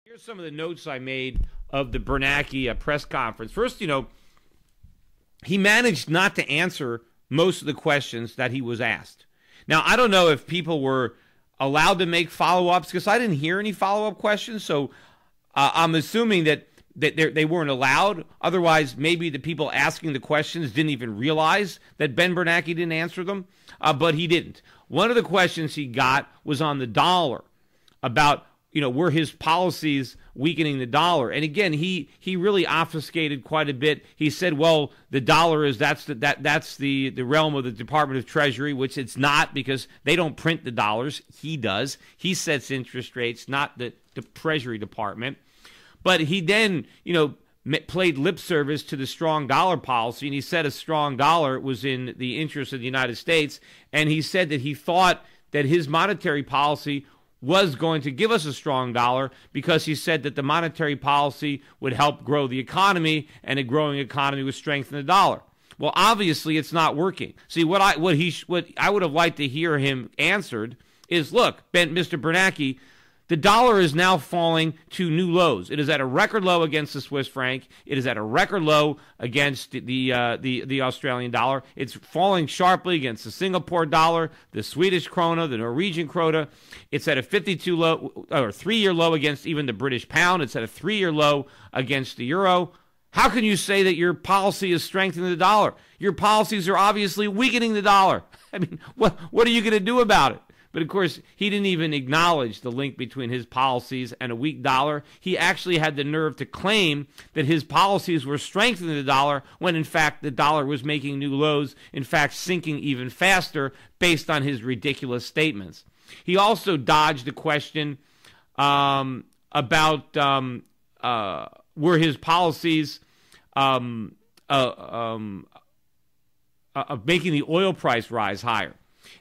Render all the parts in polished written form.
Here's some of the notes I made of the Bernanke press conference. First, he managed not to answer most of the questions that he was asked. Now, I don't know if people were allowed to make follow-ups because I didn't hear any follow-up questions, so I'm assuming that they weren't allowed. Otherwise, maybe the people asking the questions didn't even realize that Ben Bernanke didn't answer them, but he didn't. One of the questions he got was on the dollar, about were his policies weakening the dollar? And again, he really obfuscated quite a bit. He said, well, the dollar that's the realm of the Department of Treasury, which it's not, because they don't print the dollars. He does. He sets interest rates, not the Treasury Department. But he then, played lip service to the strong dollar policy, and he said a strong dollar was in the interest of the United States, and he said that he thought that his monetary policy was going to give us a strong dollar because he said that the monetary policy would help grow the economy, and a growing economy would strengthen the dollar. Well, obviously, it's not working. See, what I would have liked to hear him answered is, look, Mr. Bernanke, the dollar is now falling to new lows. It is at a record low against the Swiss franc. It is at a record low against the Australian dollar. It's falling sharply against the Singapore dollar, the Swedish krona, the Norwegian krona. It's at a 3-year low against even the British pound. It's at a 3-year low against the euro. How can you say that your policy is strengthening the dollar? Your policies are obviously weakening the dollar. I mean, what are you going to do about it? But, of course, he didn't even acknowledge the link between his policies and a weak dollar. He actually had the nerve to claim that his policies were strengthening the dollar when, in fact, the dollar was making new lows, in fact, sinking even faster based on his ridiculous statements. He also dodged the question about were his policies of making the oil price rise higher.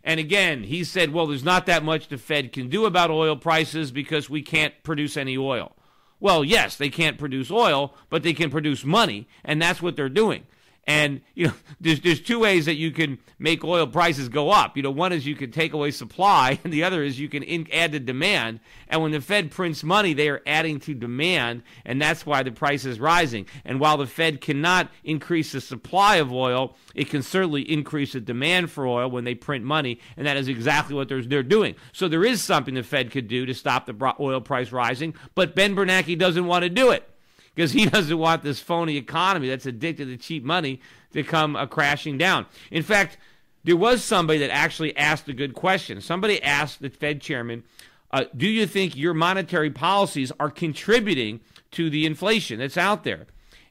And again, he said, well, there's not that much the Fed can do about oil prices because we can't produce any oil. Well, yes, they can't produce oil, but they can produce money, and that's what they're doing. And, there's two ways that you can make oil prices go up. One is you can take away supply, and the other is you can add to demand. And when the Fed prints money, they are adding to demand, and that's why the price is rising. And while the Fed cannot increase the supply of oil, it can certainly increase the demand for oil when they print money, and that is exactly what they're doing. So there is something the Fed could do to stop the oil price rising, but Ben Bernanke doesn't want to do it, because he doesn't want this phony economy that's addicted to cheap money to come crashing down. In fact, there was somebody that actually asked a good question. Somebody asked the Fed chairman, do you think your monetary policies are contributing to the inflation that's out there?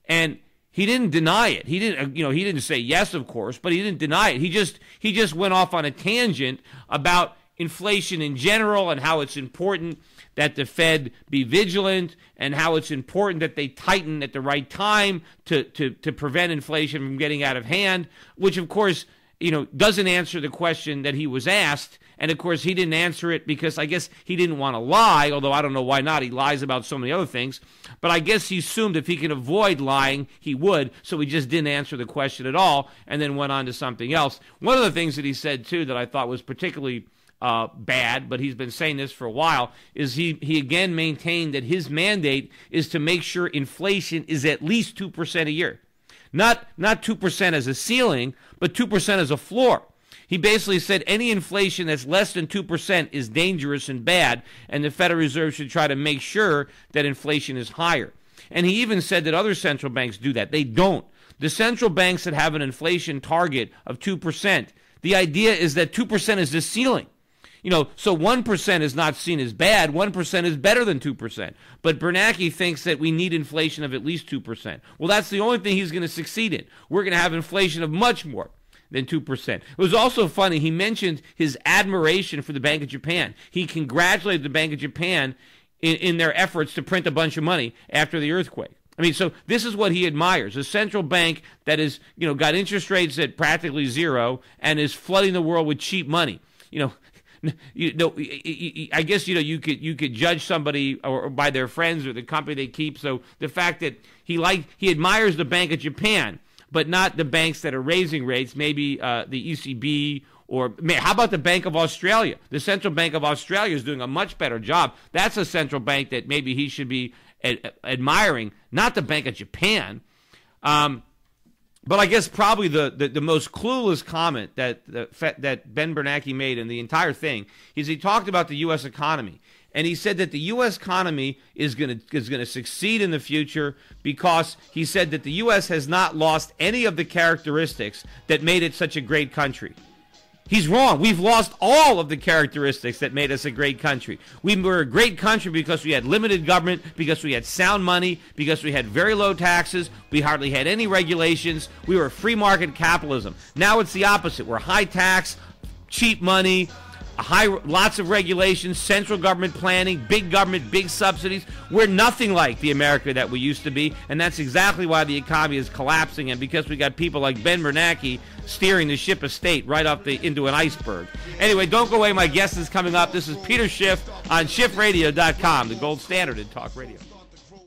And he didn't deny it. He didn't say yes, of course, but he didn't deny it. He just went off on a tangent about inflation in general and how it's important that the Fed be vigilant and how it's important that they tighten at the right time to prevent inflation from getting out of hand, which, of course, doesn't answer the question that he was asked. And, of course, he didn't answer it because I guess he didn't want to lie, although I don't know why not. He lies about so many other things. But I guess he assumed if he can avoid lying, he would. So he just didn't answer the question at all and then went on to something else. One of the things that he said, too, that I thought was particularly bad, but he's been saying this for a while, is he again maintained that his mandate is to make sure inflation is at least 2% a year. Not 2% as a ceiling, but 2% as a floor. He basically said any inflation that's less than 2% is dangerous and bad, and the Federal Reserve should try to make sure that inflation is higher. And he even said that other central banks do that. They don't. The central banks that have an inflation target of 2%, the idea is that 2% is the ceiling. So 1% is not seen as bad. 1% is better than 2%. But Bernanke thinks that we need inflation of at least 2%. Well, that's the only thing he's going to succeed in. We're going to have inflation of much more than 2%. It was also funny. He mentioned his admiration for the Bank of Japan. He congratulated the Bank of Japan in their efforts to print a bunch of money after the earthquake. I mean, so this is what he admires: a central bank that is, got interest rates at practically zero and is flooding the world with cheap money. I guess you could judge somebody or by their friends or the company they keep. So the fact that he admires the Bank of Japan, but not the banks that are raising rates, maybe the ECB Or how about the Bank of Australia? The Central Bank of Australia is doing a much better job. That's a central bank that maybe he should be admiring, not the Bank of Japan. But I guess probably the most clueless comment that Ben Bernanke made in the entire thing is he talked about the U.S. economy. And he said that the U.S. economy is going to succeed in the future because he said that the U.S. has not lost any of the characteristics that made it such a great country. He's wrong. We've lost all of the characteristics that made us a great country. We were a great country because we had limited government, because we had sound money, because we had very low taxes. We hardly had any regulations. We were free market capitalism. Now it's the opposite. We're high tax, cheap money, lots of regulations, central government planning, big government, big subsidies. We're nothing like the America that we used to be, and that's exactly why the economy is collapsing, and because we got people like Ben Bernanke steering the ship of state right up into an iceberg. Anyway, don't go away. My guest is coming up. This is Peter Schiff on SchiffRadio.com, the gold standard in talk radio.